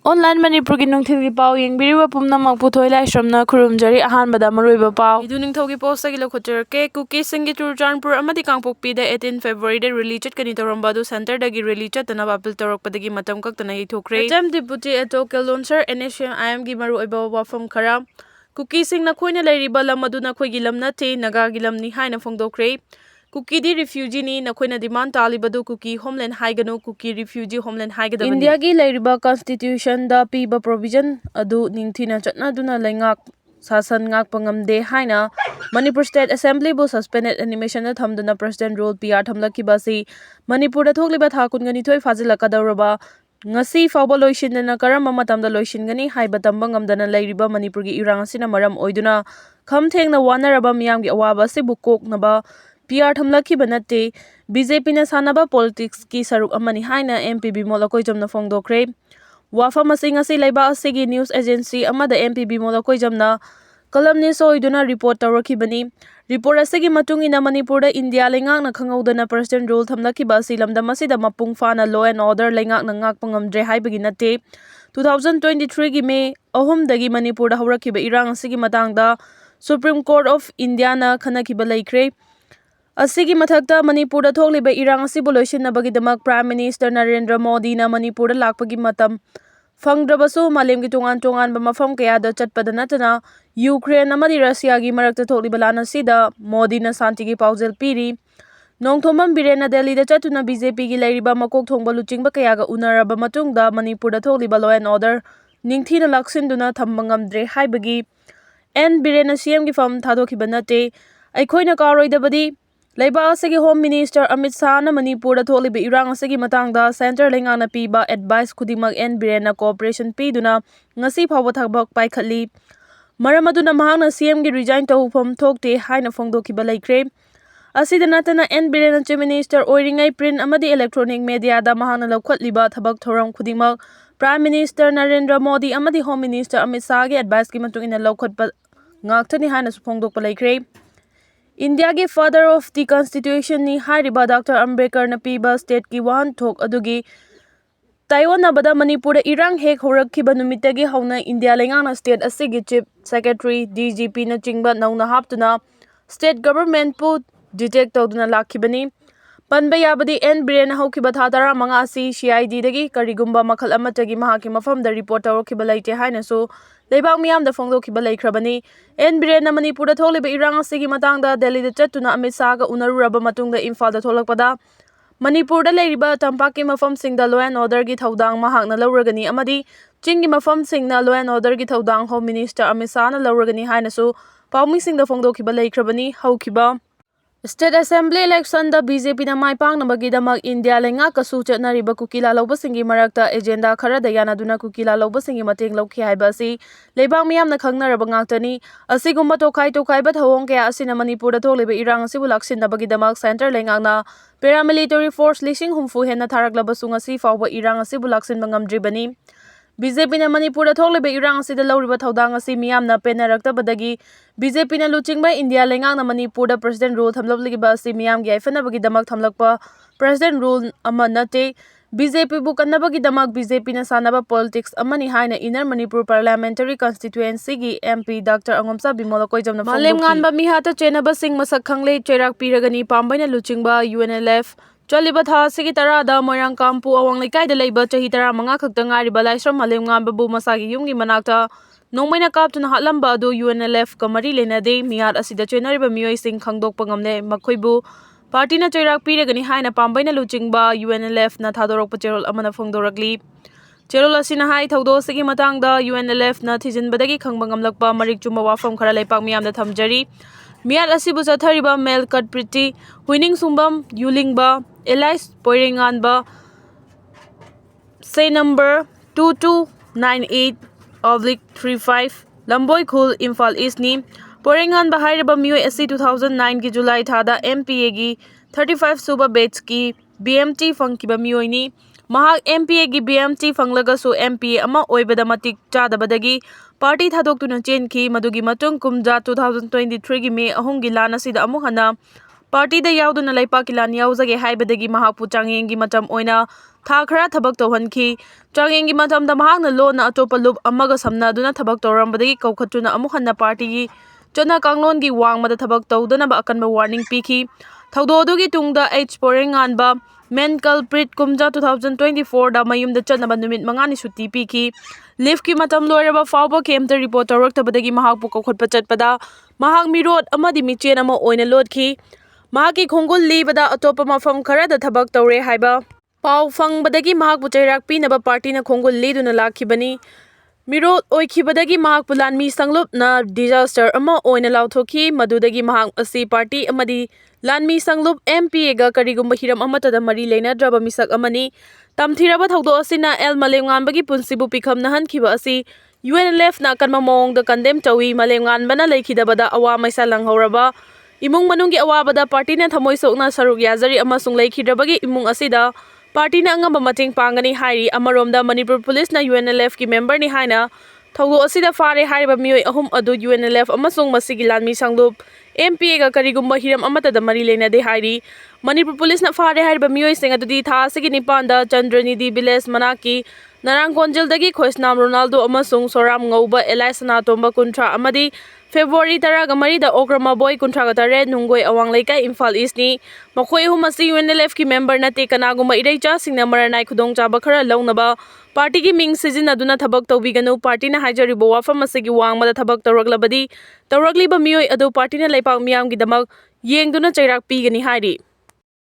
Online Manipuri ki nungthil pau yengbiriba pumnamak puthoi lai shramna khurumjari ahanbada maruiba pau iduning thogi post gi lokhocher ke Kuki singi Churchandpur amadi Kangpokpi da 18 February da release chat kani toramba du center da gi release chat na bapil torokpadagi matam kaktana yithokre HM deputy etokel launcher NSIM gi maruiba wafam khara Kuki sing na khoina lairiba lam aduna khoigi lam na the naga gi lam ni haina phongdokre Kuki di refugee ni nakoina demand talibadu Kuki homeland haiganu Kuki refugee homeland haigadabani India gi lairiba constitution da piba provision adu ningthina chatna duna laingak sasan ngak pangamde haina Manipur State Assembly bu suspended animation na thamduna president rule PR thamlaki basi Manipur da thokliba thakun gani thoi fazilakadawraba ngasi fawba loisindana karamba matamda loisingani haiba tamba ngamdana lairiba Manipur gi irang asina maram oiduna khamthengna wanaraba miyamgi awaba se bukoknaba PR thamlaki banate BJP na sanaba politics ki saruk amani haina MP Bimol akoijamna phongdokre wafam asing asi laiba asigi news agency amada MP Bimol akoijamna kalamni soiduna report tawraki bani report asigi matungina Manipur da India lengak na khangaudana president rule thamlaki ba silamda masida mapung fana law and order lengak na ngak pangamdre haibagi nate 2023 gi May ahum dagi Manipur da hawrakiba irang asigi matangda Supreme Court of India na khanakiba laikre Asigi mathakta Manipur da thokliba irang asibu loisinnabagidamak Prime Minister Narendra Modi na Manipur da lakpagi matam fangdrabasu malemgi tongan-tonganba mafam kayada chatpada natana Ukraine amadi Russia gi marakta thokliba lana sida Modi na santigi paujel piri nongthomam Biren na Delhi da chatuna BJP gi lairiba makok thongba luchingba kayaga unaraba matungda Manipur da thokliba law and order ningthina laksinduna thambangamdre haibagi Biren na CM gi fam thadokhiba nate aikhoina karoidabadi Laiba asigi Home Minister Amit Shah na Manipur da tholiba irang asigi matangda center lengana piba advice khudimak Biren na cooperation piduna ngasi phawba thakbak paikhatli maramaduna mahangna CM gi resign tawfam thokte haina phongdokhiba laikre asida natana Biren na Chief Minister oiringai print amadi electronic media da mahangna lokhatliba thabak thoram khudimak Prime Minister Narendra Modi amadi Home Minister Amit Shah gi advice ki matungina lokhatpa ngaktani haina su phongdokpa laikre India ki father of the constitution ni hariba Dr. Ambedkar na piba state ki wahan thok adugi Taiwan abada Manipur da irang hek horakhiba numitagi hauna India lengana state asigi chief secretary DGP na chingba nauna haptuna state government pu detect tawduna lakhibani panba yabadi Biren haukiba thadara manga asi CID dagi karigumba makhal amatagi mahaki mafam da report tawrokhiba laite haina so Leibak miyam da phongdokhiba laikhrabani Biren na Manipur da tholiba irang asigi matangda Delhi da chatuna Amit Shah ga unaruraba matungda Imphal da tholakpada Manipur da leiriba tampaki mafam singda law and order gi thaudang mahakna lawragani amadi chingi mafam singna law and order gi thaudang Home Minister Amit Shah na lawragani haina su pawmi singda phongdokhiba laikhrabani haukiba State Assembly election da BJP na maipangnabagidamak India lenga kasu chatnariba kukila laubasingi marakta agenda khara da yanaduna kukila laubasingi mateng laukhi haiba asi leibang miyamna khangnaraba ngaktani asigumba tokhai-tokhaiba thawong kaya asina Manipur da tholiba irang asibu laksinnabagidamak center lengakna paramilitary force 50,000 henna tharaklabasu ngasi fawba irang asibu laksinba ngamdribani BJP na Manipur da thokliba irang asida lawriba thaudang asi miyamna penaraktabadagi BJP na luchingba India lengakna Manipur da president rule thamlabligiba asi miyamgi aifanabagidamak thamlakpa president rule ama nate BJP bu kannabagidamak BJP na sanaba politics amani haina Inner Manipur Parliamentary Constituency gi MP Dr. Angomsa Bimol akoijamna malem nganba mihata chenaba sing masak khangle cherak piragani pambaina luchingba UNLF Choliba tha sigi tarada moirang kampu awang lekai da leiba chahi tara manga khakta ngariba laisram malem ngamba bu masagi yumgi manakta nongmaina kaptuna hatlamba adu UNLF kamari lenade miyat asida chenariba miyoi sing khangdokpa ngamle makhoibu party na chairak piragani haina pambaina luchingba UNLF na thadorokpa cherol amana phongdorakli cherol asina hai thaudo sigi matangda UNLF na thijinbadagi khangba ngamlakpa marik chumba wafam khara leipak miyamda thamjari miyat asibu chathariba mel cut pretty huining sumbam yulingba Elias Poiringanba say number 2298/35 Lamboy Khul Imphal East ni Poiringanba hairaba miyoi asi 2009 ki July thada MPA gi 35 suba batch ki BMT fangkiba miyoi ni mahak MPA gi BMT fanglagasu MPA ama oibada matik chadabadagi party thadoktuna chenki madugi matung kumja 2023 gi May ahum gi lana sida amu hana Party da yauduna laipak ilan yauzage haibadagi mahakpu changengi matam oina ꯊꯥ ꯈꯔ ꯊꯕꯛ ꯇꯧꯍꯟꯈꯤ꯫ ꯆꯥꯡꯌꯦꯡꯒꯤ ꯃꯇꯝꯗ ꯃꯍꯥꯛꯅ ꯂꯣꯟꯅ ꯑꯇꯣꯞꯄ ꯂꯨꯞ ꯑꯃꯒ ꯁꯝꯅꯗꯨꯅ ꯊꯕꯛ ꯇꯧꯔꯝꯕꯗꯒꯤ ꯀꯧꯈꯠꯇꯨꯅ ꯑꯃꯨꯛ ꯍꯟꯅ ꯄꯥꯔꯇꯤꯒꯤ ꯆꯠꯅ ꯀꯥꯡꯂꯣꯟꯒꯤ ꯋꯥꯡꯃꯗ ꯊꯕꯛ ꯇꯧꯗꯅꯕ ꯑꯀꯟꯕ ꯋꯥꯔꯅꯤꯡ ꯄꯤꯈꯤ꯫ ꯊꯧꯗꯣꯛ ꯑꯗꯨꯒꯤ ꯇꯨꯡꯗ ꯑꯩꯆ ꯄꯣꯔꯦꯡꯉꯥꯟꯕ ꯃꯦꯟ ꯀꯜꯄ꯭ꯔꯤꯠ ꯀꯨꯝꯖꯥ 2024ꯗ ꯃꯌꯨꯝꯗ ꯆꯠꯅꯕ ꯅꯨꯃꯤꯠ 5ꯅꯤ ꯁꯨꯇꯤ ꯄꯤꯈꯤ꯫ ꯂꯤꯐꯀꯤ ꯃꯇꯝ ꯂꯣꯏꯔꯕ ꯐꯥꯎꯕ ꯀꯦꯝꯞꯇ ꯔꯤꯄꯣꯔꯠ ꯇꯧꯔꯛꯇꯕꯗꯒꯤ ꯃꯍꯥꯛꯄꯨ ꯀꯧꯈꯠꯄ ꯆꯠꯄꯗ ꯃꯍꯥꯛ ꯃꯤꯔꯣꯠ ꯑꯃꯗꯤ ꯃꯤꯆꯦꯟ ꯑꯃ ꯑꯣꯏꯅ ꯂꯣꯠꯈꯤ꯫ ꯃꯍꯥꯛꯀꯤ ꯈꯣꯡꯒꯨꯜ ꯂꯤꯕꯗ ꯑꯇꯣꯞꯄ ꯃꯐꯝ ꯈꯔꯗ ꯊꯕꯛ ꯇꯧꯔꯦ ꯍꯥꯏꯕ ꯄꯥꯎ ꯐꯪꯕꯗꯒꯤ ꯃꯍꯥꯛꯄꯨ ꯆꯩꯔꯥꯛ ꯄꯤꯅꯕ ꯄꯥꯔꯇꯤꯅ ꯈꯣꯡꯒꯨꯜ ꯂꯤꯗꯨꯅ ꯂꯥꯛꯈꯤꯕꯅꯤ꯫ ꯃꯤꯔꯣꯠ ꯑꯣꯏꯈꯤꯕꯗꯒꯤ ꯃꯍꯥꯛꯄꯨ ꯂꯥꯟꯃꯤ ꯁꯪꯂꯨꯞꯅ ꯗꯤꯖꯥꯁꯇꯔ ꯑꯃ ꯑꯣꯏꯅ ꯂꯥꯎꯊꯣꯛꯈꯤ꯫ ꯃꯗꯨꯗꯒꯤ ꯃꯍꯥꯛ ꯑꯁꯤ ꯄꯥꯔꯇꯤ ꯑꯃꯗꯤ ꯂꯥꯟꯃꯤ ꯁꯪꯂꯨꯞ MPAꯒ ꯀꯔꯤꯒꯨꯝꯕ ꯍꯤꯔꯝ ꯑꯃꯠꯇꯗ ꯃꯔꯤ ꯂꯩꯅꯗ꯭ꯔꯕ ꯃꯤꯁꯛ ꯑꯃꯅꯤ꯫ ꯇꯝꯊꯤꯔꯕ ꯊꯧꯗꯣꯛ ꯑꯁꯤꯅ ꯃꯥꯂꯦꯝꯉꯥꯟꯕꯒꯤ ꯄꯨꯟꯁꯤꯕꯨ ꯄꯤꯈꯝꯅꯍꯟꯈꯤꯕ ꯑꯁꯤ UNLFꯅ ꯑꯀꯟꯕ ꯃꯑꯣꯡꯗ ꯀꯟꯗꯦꯝ ꯇꯧꯏ꯫ ꯃꯥꯂꯦꯝꯉꯥꯟꯕꯅ ꯂꯩꯈꯤꯗꯕꯗ ꯑꯋꯥ ꯃꯩꯁꯥ ꯂꯪꯍꯧꯔꯕ ꯏꯃꯨꯡ ꯃꯅꯨꯡꯒꯤ ꯑꯋꯥꯕꯗ ꯄꯥꯔꯇꯤꯅ ꯊꯃꯣꯏ ꯁꯣꯛꯅ ꯁꯔꯨꯛ ꯌꯥꯖꯔꯤ ꯑꯃꯁꯨꯡ ꯂꯩꯈꯤꯗ꯭ꯔꯕꯒꯤ ꯏꯃꯨꯡ ꯑꯁꯤꯗ ꯄꯥꯔꯇꯤꯅ ꯑꯉꯝꯕ ꯃꯇꯦꯡ ꯄꯥꯡꯒꯅꯤ ꯍꯥꯏꯔꯤ꯫ ꯑꯃꯔꯣꯝꯗ ꯃꯅꯤꯄꯨꯔ ꯄꯨꯂꯤꯁꯅ UNLFꯀꯤ ꯃꯦꯝꯕꯔꯅꯤ ꯍꯥꯏꯅ ꯊꯧꯗꯣꯛ ꯑꯁꯤꯗ ꯐꯥꯔꯦ ꯍꯥꯏꯔꯤꯕ ꯃꯤꯑꯣꯏ 3 ꯑꯗꯨ UNLF ꯑꯃꯁꯨꯡ ꯃꯁꯤꯒꯤ ꯂꯥꯟꯃꯤ ꯁꯪꯂꯨꯞ MPAꯒ ꯀꯔꯤꯒꯨꯝꯕ ꯍꯤꯔꯝ ꯑꯃꯠꯇꯗ ꯃꯔꯤ ꯂꯩꯅꯗꯦ ꯍꯥꯏꯔꯤ꯫ ꯃꯅꯤꯄꯨꯔ ꯄꯨꯂꯤꯁꯅ ꯐꯥꯔꯦ ꯍꯥꯏꯔꯤꯕ ꯃꯤꯑꯣꯏꯁꯤꯡ ꯑꯗꯨꯗꯤ ꯊꯥ ꯑꯁꯤꯒꯤ 9ꯗ ꯆꯟꯗ꯭ꯔꯅꯤꯙꯤ ꯚꯤꯂꯦꯖ ꯃꯅꯥꯛꯀꯤ ꯅꯔꯥꯡꯀꯣꯟꯖꯤꯜꯗꯒꯤ ꯈꯣꯏꯁꯅꯥꯝ ꯔꯣꯅꯥꯜꯗꯣ ꯑꯃꯁꯨꯡ ꯁꯣꯔꯥꯝ ꯉꯧꯕ ꯑꯦꯂꯥꯏ ꯁꯅꯥꯇꯣꯝꯕ 30 ꯑꯃꯗꯤ ꯐꯦꯕ꯭ꯔꯨꯋꯥꯔꯤ 13ꯗ ꯑꯣꯀ꯭ꯔꯃꯕꯣꯏ 38 ꯅꯨꯡꯒꯣꯏ ꯑꯋꯥꯡ ꯂꯩꯀꯥꯏ ꯏꯝꯐꯥꯜ ꯏꯁꯅꯤ꯫ ꯃꯈꯣꯏ 3 ꯑꯁꯤ UNLFꯀꯤ ꯃꯦꯝꯕꯔ ꯅꯠꯇꯦ꯫ ꯀꯅꯥꯒꯨꯝꯕ ꯏꯔꯩꯆꯥꯁꯤꯡꯅ ꯃꯔꯅꯥꯏ ꯈꯨꯗꯣꯡꯆꯥꯕ ꯈꯔ ꯂꯧꯅꯕ ꯄꯥꯔꯇꯤꯒꯤ ꯃꯤꯡ ꯁꯤꯖꯤꯟꯅꯗꯨꯅ ꯊꯕꯛ ꯇꯧꯕꯤꯒꯅꯨ꯫ ꯄꯥꯔꯇꯤꯅ ꯍꯥꯏꯖꯔꯤꯕ ꯋꯥꯐꯝ ꯑꯁꯤꯒꯤ ꯋꯥꯡꯃꯗ ꯊꯕꯛ ꯇꯧꯔꯛꯂꯕꯗꯤ ꯇꯧꯔꯛꯂꯤꯕ ꯃꯤꯑꯣꯏ ꯑꯗꯨ ꯄꯥꯔꯇꯤꯅ ꯂꯩꯄꯥꯛ ꯃꯤꯌꯥꯝꯒꯤꯗꯃꯛ ꯌꯦꯡꯗꯨꯅ ꯆꯩꯔꯥꯛ ꯄꯤꯒꯅꯤ ꯍꯥꯏꯔꯤ꯫